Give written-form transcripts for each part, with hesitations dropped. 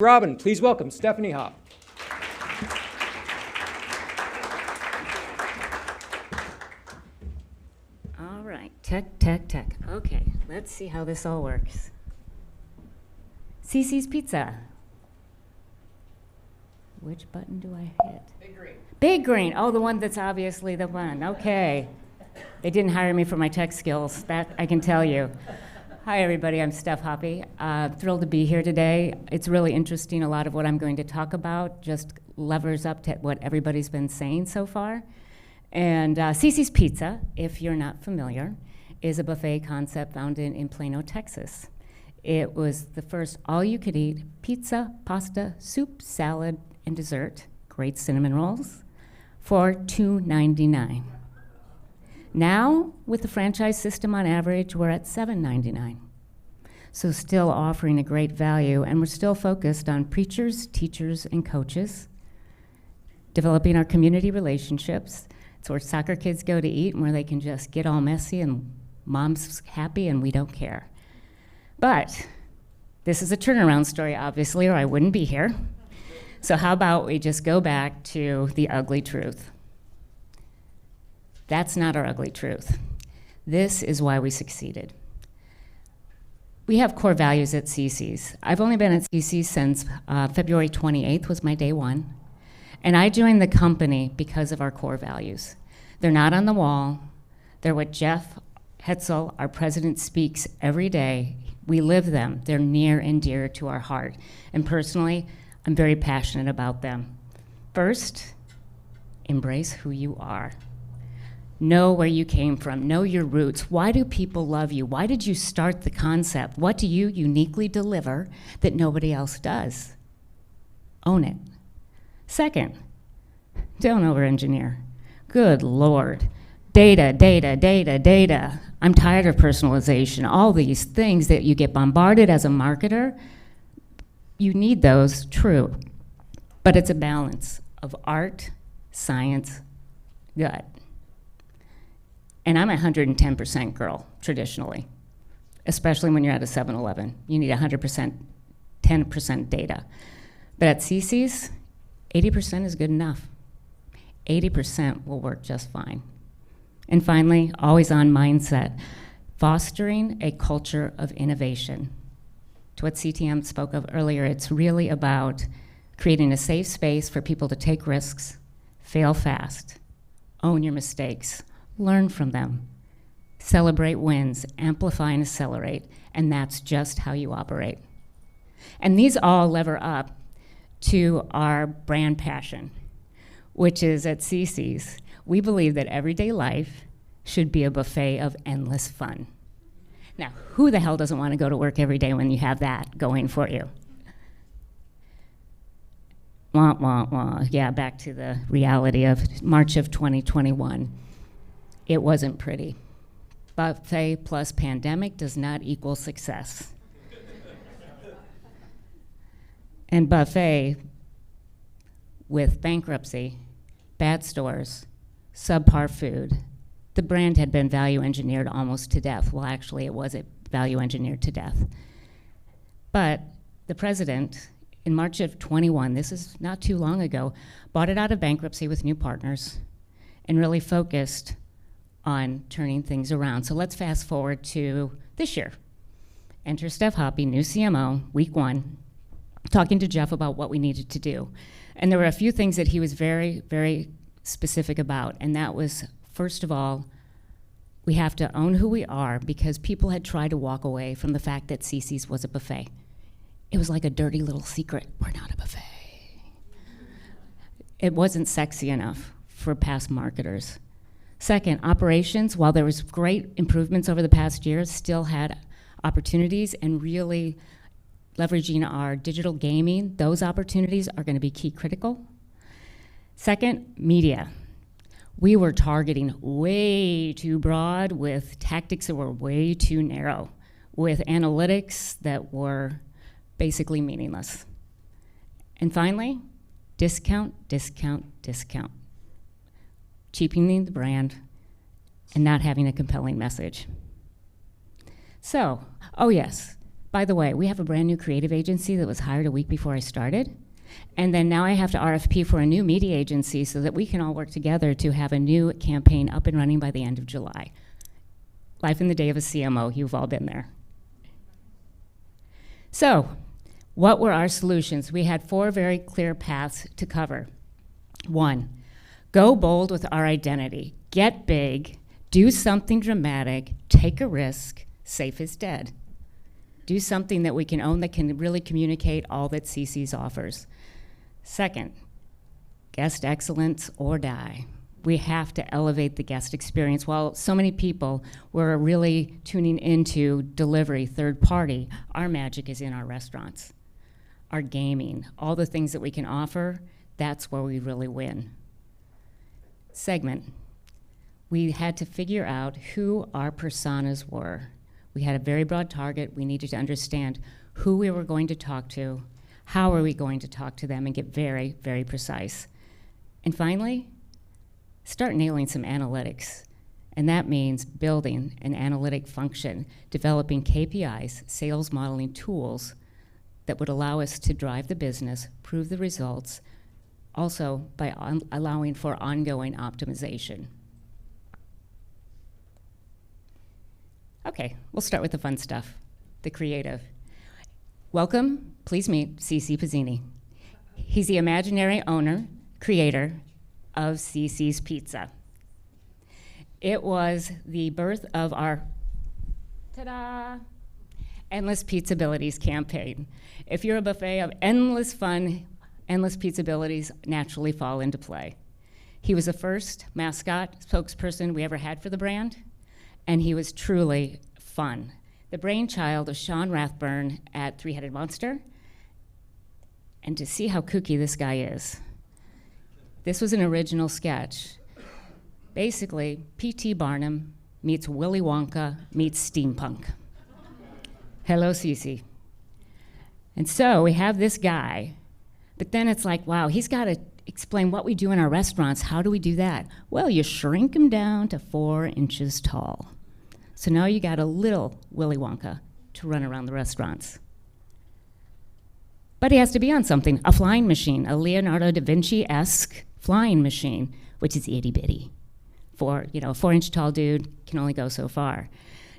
Robin, please welcome Stephanie Hoppe. All right, tech. Okay, let's see how this all works. Cicis Pizza. Which button do I hit? Big green. Big green. Oh, the one that's obviously the one. Okay. They didn't hire me for my tech skills, that I can tell you. Hi, everybody. I'm Steph Hoppe. Thrilled to be here today. It's really interesting. A lot of what I'm going to talk about just levers up to what everybody's been saying so far. And Cicis Pizza, if you're not familiar, is a buffet concept founded in Plano, Texas. It was the first all-you-could-eat pizza, pasta, soup, salad, and dessert, great cinnamon rolls, for $2.99. Now, with the franchise system on average, we're at $7.99. So still offering a great value, and we're still focused on preachers, teachers, and coaches, developing our community relationships. It's where soccer kids go to eat and where they can just get all messy and mom's happy and we don't care. But this is a turnaround story, obviously, or I wouldn't be here. So how about we just go back to the ugly truth? That's not our ugly truth. This is why we succeeded. We have core values at Cicis. I've only been at Cicis since February 28th was my day one. And I joined the company because of our core values. They're not on the wall. They're what Jeff Hetzel, our president, speaks every day. We live them. They're near and dear to our heart. And personally, I'm very passionate about them. First, embrace who you are. Know where you came from. Know your roots. Why do people love you? Why did you start the concept? What do you uniquely deliver that nobody else does? Own it. Second, don't over-engineer. Good Lord. Data. I'm tired of personalization. All these things that you get bombarded as a marketer, you need those, true. But it's a balance of art, science, gut. And I'm a 110% girl, traditionally, especially when you're at a 7-Eleven. You need 100%, 10% data. But at Cicis, 80% is good enough. 80% will work just fine. And finally, always on mindset, fostering a culture of innovation. To what CTM spoke of earlier, it's really about creating a safe space for people to take risks, fail fast, own your mistakes, learn from them, celebrate wins, amplify and accelerate, and that's just how you operate. And these all lever up to our brand passion, which is at Cicis, we believe that everyday life should be a buffet of endless fun. Now, who the hell doesn't want to go to work every day when you have that going for you? Wah, wah, wah. Yeah, back to the reality of March of 2021. It wasn't pretty. Buffet plus pandemic does not equal success. And buffet with bankruptcy, bad stores, subpar food, the brand had been value engineered almost to death. Well, actually, it wasn't value engineered to death. But the president, in March of 21, this is not too long ago, bought it out of bankruptcy with new partners and really focused on turning things around. So let's fast forward to this year. Enter Steph Hoppe, new CMO, week one, talking to Jeff about what we needed to do. And there were a few things that he was very, very specific about, and that was, first of all, we have to own who we are because people had tried to walk away from the fact that Cicis was a buffet. It was like a dirty little secret. We're not a buffet. It wasn't sexy enough for past marketers. Second, operations, while there was great improvements over the past year, still had opportunities, and really leveraging our digital gaming, those opportunities are going to be key critical. Second, media. We were targeting way too broad with tactics that were way too narrow, with analytics that were basically meaningless. And finally, discount. Cheapening the brand and not having a compelling message. So, oh yes, By the way, we have a brand new creative agency that was hired a week before I started. And then now I have to RFP for a new media agency so that we can all work together to have a new campaign up and running by the end of July. Life in the day of a CMO, you've all been there. So, what were our solutions? We had 4 very clear paths to cover. 1, go bold with our identity. Get big, do something dramatic, take a risk, safe is dead. Do something that we can own that can really communicate all that Cicis offers. 2nd, guest excellence or die. We have to elevate the guest experience. While so many people were really tuning into delivery, third party, our magic is in our restaurants. Our gaming, all the things that we can offer, that's where we really win. Segment. We had to figure out who our personas were. We had a very broad target. We needed to understand who we were going to talk to, how are we going to talk to them, and get very, very precise. And finally, start nailing some analytics. And that means building an analytic function, developing KPIs, sales modeling tools that would allow us to drive the business, prove the results, also by allowing for ongoing optimization. Okay, we'll start with the fun stuff, the creative. Welcome, please meet Cici Pizzini. He's the imaginary owner, creator of Cicis Pizza. It was the birth of our, ta-da, Endless Pizzabilities campaign. If you're a buffet of endless fun, endless Pizzabilities naturally fall into play. He was the first mascot spokesperson we ever had for the brand, and he was truly fun. The brainchild of Sean Rathburn at Three-Headed Monster, and to see how kooky this guy is. This was an original sketch. Basically, P.T. Barnum meets Willy Wonka meets steampunk. Hello, Cici. And so we have this guy, but then it's like, wow, he's got to explain what we do in our restaurants. How do we do that? Well, you shrink him down to 4 inches tall. So now you got a little Willy Wonka to run around the restaurants. But he has to be on something, a flying machine, a Leonardo da Vinci-esque flying machine, which is itty bitty. For, a 4-inch tall dude can only go so far.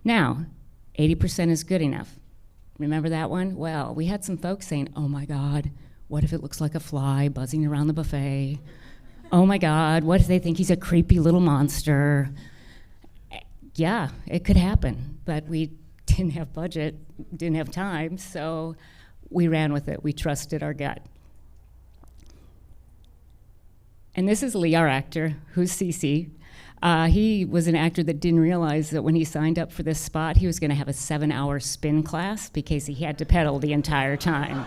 Now, 80% is good enough. Remember that one? Well, we had some folks saying, oh my God, what if it looks like a fly buzzing around the buffet? Oh my God, what if they think he's a creepy little monster? Yeah, it could happen, but we didn't have budget, didn't have time, so we ran with it. We trusted our gut. And this is Lee, our actor, who's Cici. He was an actor that didn't realize that when he signed up for this spot, he was going to have a 7-hour spin class because he had to pedal the entire time.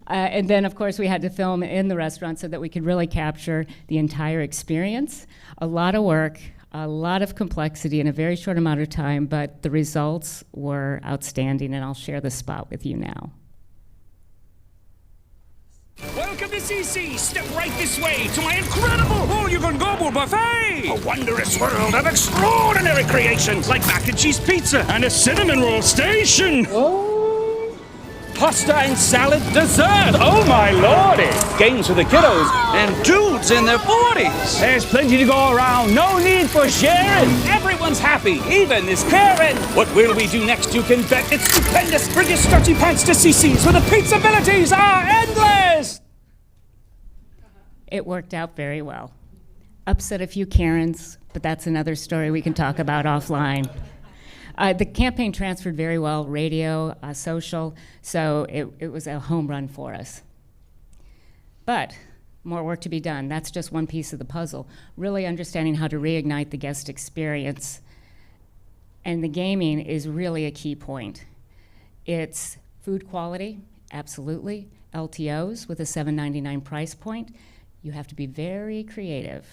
And then, of course, we had to film in the restaurant so that we could really capture the entire experience. A lot of work, a lot of complexity in a very short amount of time, but the results were outstanding, and I'll share the spot with you now. Welcome to CC. Step right this way to my incredible all-you-can-gobble buffet. A wondrous world of extraordinary creations like mac and cheese pizza and a cinnamon roll station. Pasta and salad dessert. Oh my lordy. Games for the kiddos and dudes in their 40s. There's plenty to go around. No need for sharing. Everyone's happy. Even is Karen. What will we do next? You can bet it's stupendous. Bring your stretchy pants to CC's where the Pizzabilities are endless. It worked out very well. Upset a few Karens, but that's another story we can talk about offline. The campaign transferred very well, radio, social, so it was a home run for us. But more work to be done. That's just one piece of the puzzle. Really understanding how to reignite the guest experience. And the gaming is really a key point. It's food quality, absolutely. LTOs with a $7.99 price point. You have to be very creative.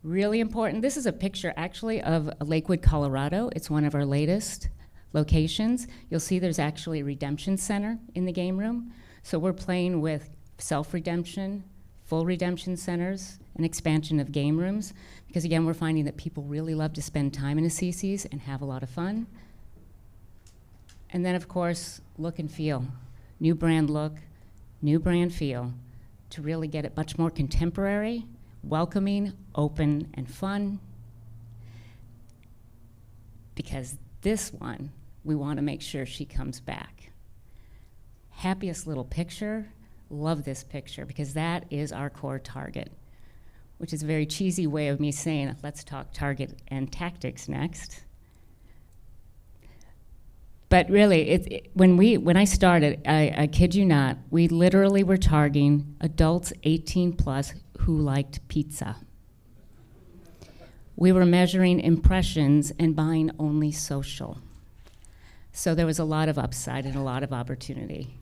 Really important. This is a picture actually of Lakewood, Colorado. It's one of our latest locations. You'll see there's actually a redemption center in the game room. So we're playing with self-redemption, full redemption centers, and expansion of game rooms. Because again, we're finding that people really love to spend time in a Cicis and have a lot of fun. And then, of course, look and feel. New brand look, new brand feel, to really get it much more contemporary, welcoming, open, and fun. Because this one, we want to make sure she comes back. Happiest little picture. Love this picture because that is our core target, which is a very cheesy way of me saying, let's talk target and tactics next. But really, when I started, I kid you not, we literally were targeting adults 18 plus who liked pizza. We were measuring impressions and buying only social. So there was a lot of upside and a lot of opportunity.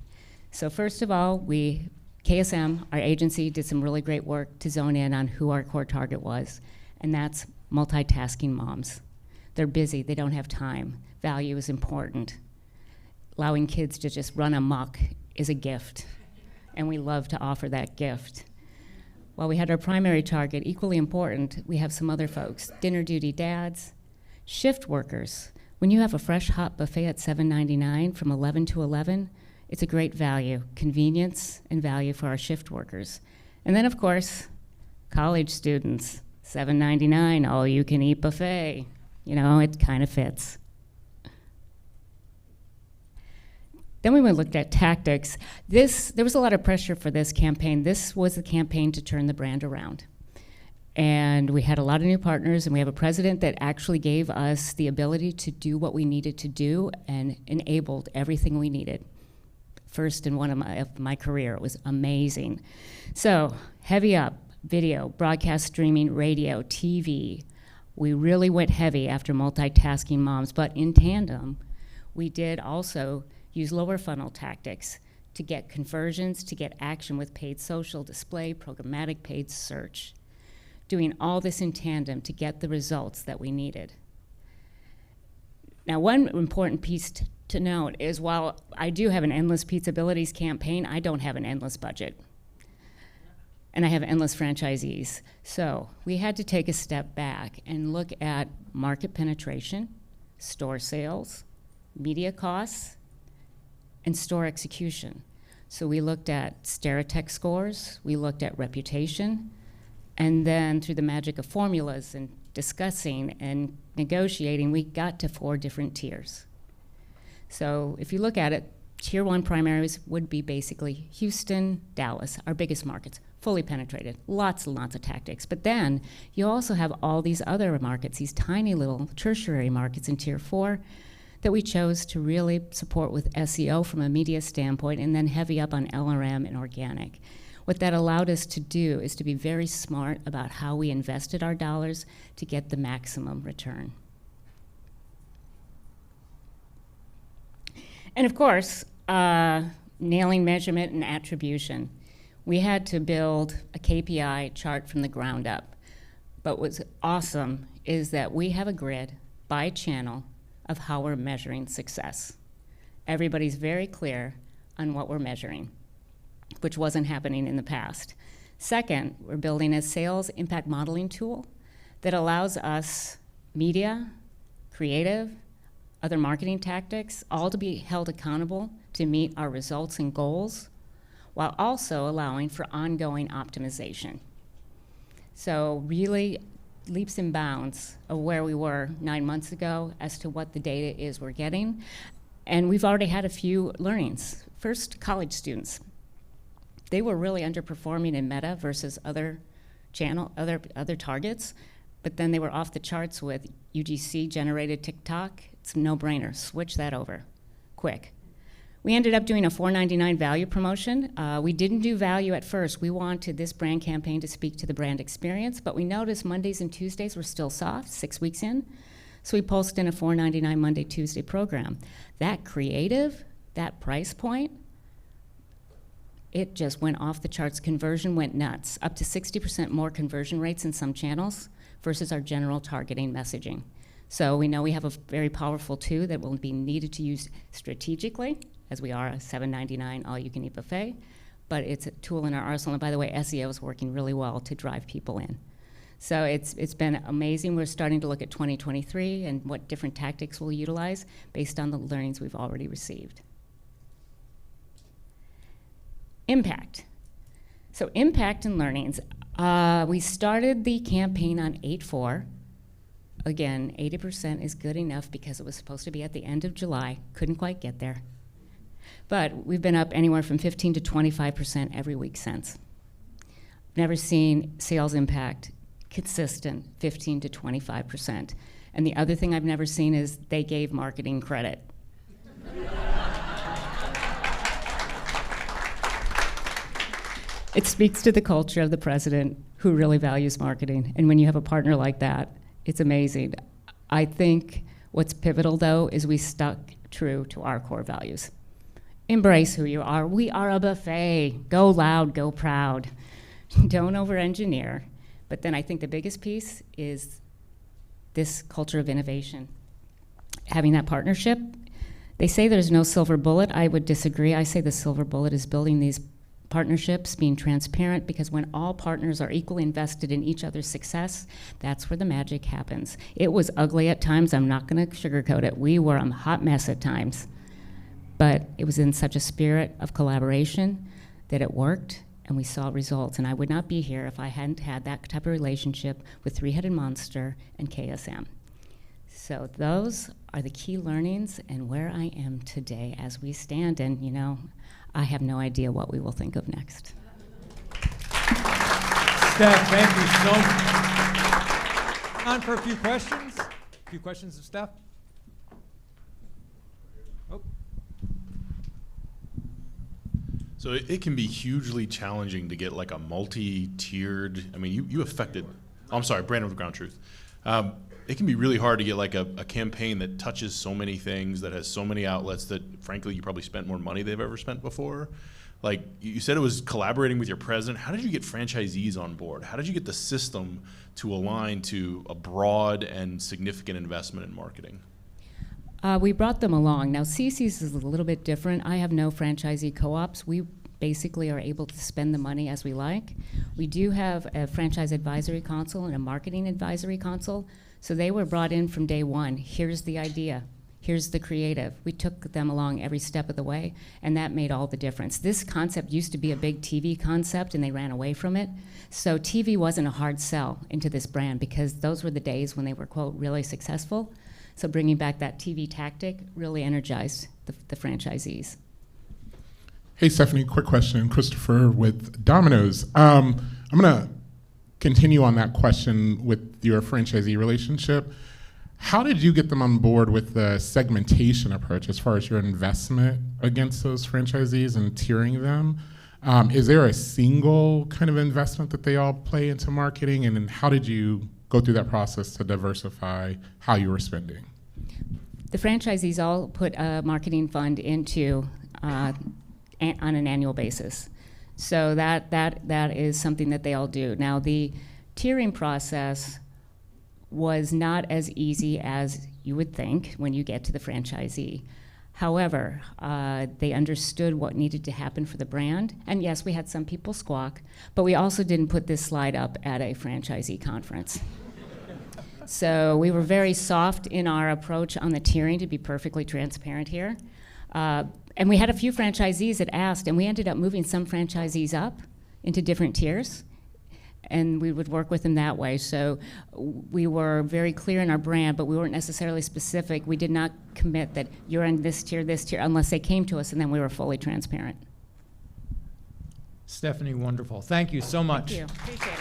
So first of all, KSM, our agency, did some really great work to zone in on who our core target was, and that's multitasking moms. They're busy, they don't have time. Value is important. Allowing kids to just run amok is a gift, and we love to offer that gift. While we had our primary target, equally important, we have some other folks, dinner duty dads, shift workers. When you have a fresh hot buffet at $7.99 from 11 to 11, it's a great value, convenience and value for our shift workers. And then, of course, college students, $7.99, all-you-can-eat buffet. You know, it kind of fits. Then we looked at tactics. There was a lot of pressure for this campaign. This was the campaign to turn the brand around. And we had a lot of new partners, and we have a president that actually gave us the ability to do what we needed to do and enabled everything we needed. First in one of my career, it was amazing. So, heavy up, video, broadcast streaming, radio, TV. We really went heavy after multitasking moms, but in tandem, we did also use lower funnel tactics to get conversions, to get action with paid social display, programmatic paid search. Doing all this in tandem to get the results that we needed. Now, one important piece to note is while I do have an endless Pizzabilities campaign, I don't have an endless budget. And I have endless franchisees. So we had to take a step back and look at market penetration, store sales, media costs, and store execution. So we looked at Stereotech scores, we looked at reputation, and then through the magic of formulas and discussing and negotiating, we got to 4 different tiers. So if you look at it, tier 1 primaries would be basically Houston, Dallas, our biggest markets, fully penetrated, lots and lots of tactics. But then you also have all these other markets, these tiny little tertiary markets in tier 4 that we chose to really support with SEO from a media standpoint and then heavy up on LRM and organic. What that allowed us to do is to be very smart about how we invested our dollars to get the maximum return. And of course, nailing measurement and attribution. We had to build a KPI chart from the ground up. But what's awesome is that we have a grid by channel of how we're measuring success. Everybody's very clear on what we're measuring, which wasn't happening in the past. Second, we're building a sales impact modeling tool that allows us media, creative, other marketing tactics, all to be held accountable to meet our results and goals, while also allowing for ongoing optimization. So really leaps and bounds of where we were 9 months ago as to what the data is we're getting. And we've already had a few learnings. First, college students. They were really underperforming in Meta versus other targets, but then they were off the charts with UGC generated TikTok. It's a no-brainer, switch that over, quick. We ended up doing a $4.99 value promotion. We didn't do value at first. We wanted this brand campaign to speak to the brand experience, but we noticed Mondays and Tuesdays were still soft, 6 weeks in. So we posted in a $4.99 Monday, Tuesday program. That creative, that price point, it just went off the charts. Conversion went nuts, up to 60% more conversion rates in some channels versus our general targeting messaging. So we know we have a very powerful tool that will be needed to use strategically, as we are a $7.99 all-you-can-eat buffet, but it's a tool in our arsenal. And by the way, SEO is working really well to drive people in. So it's been amazing. We're starting to look at 2023 and what different tactics we'll utilize based on the learnings we've already received. Impact. So impact and learnings. We started the campaign on 8/4. Again, 80% is good enough because it was supposed to be at the end of July. Couldn't quite get there. But we've been up anywhere from 15 to 25% every week since. Never seen sales impact consistent 15 to 25%. And the other thing I've never seen is they gave marketing credit. It speaks to the culture of the president who really values marketing. And when you have a partner like that, it's amazing. I think what's pivotal, though, is we stuck true to our core values. Embrace who you are. We are a buffet. Go loud, go proud. Don't over-engineer. But then I think the biggest piece is this culture of innovation. Having that partnership. They say there's no silver bullet. I would disagree. I say the silver bullet is building these partnerships, being transparent, because when all partners are equally invested in each other's success, that's where the magic happens. It was ugly at times. I'm not going to sugarcoat it. We were a hot mess at times. But it was in such a spirit of collaboration that it worked, and we saw results. And I would not be here if I hadn't had that type of relationship with Three-Headed Monster and KSM. So those are the key learnings and where I am today as we stand. And, you know, I have no idea what we will think of next. Steph, thank you so much. On for a few questions. A few questions of Steph. Oh. So it can be hugely challenging to get like a multi-tiered, I mean, you affected, oh, I'm sorry, Brandon with Ground Truth. It can be really hard to get like a campaign that touches so many things, that has so many outlets that frankly you probably spent more money they've ever spent before. Like you said, it was collaborating with your president. How did you get franchisees on board? How did you get the system to align to a broad and significant investment in marketing? We brought them along. Now, Cicis is a little bit different. I have no franchisee co-ops. We basically are able to spend the money as we like. We do have a franchise advisory council and a marketing advisory council. So they were brought in from day one. Here's the idea. Here's the creative. We took them along every step of the way, and that made all the difference. This concept used to be a big TV concept, and they ran away from it. So TV wasn't a hard sell into this brand because those were the days when they were, quote, really successful. So bringing back that TV tactic really energized the franchisees. Hey, Stephanie, quick question. Christopher with Domino's. I'm going to continue on that question with your franchisee relationship. How did you get them on board with the segmentation approach as far as your investment against those franchisees and tiering them? Is there a single kind of investment that they all play into marketing? And then how did you go through that process to diversify how you were spending? The franchisees all put a marketing fund into on an annual basis. So that is something that they all do. Now, the tiering process was not as easy as you would think when you get to the franchisee. However, they understood what needed to happen for the brand. And yes, we had some people squawk, but we also didn't put this slide up at a franchisee conference. So we were very soft in our approach on the tiering, to be perfectly transparent here. And we had a few franchisees that asked, and we ended up moving some franchisees up into different tiers, and we would work with them that way. So we were very clear in our brand, but we weren't necessarily specific. We did not commit that you're in this tier, unless they came to us, and then we were fully transparent. Stephanie, wonderful. Thank you so much. Thank you. Appreciate it.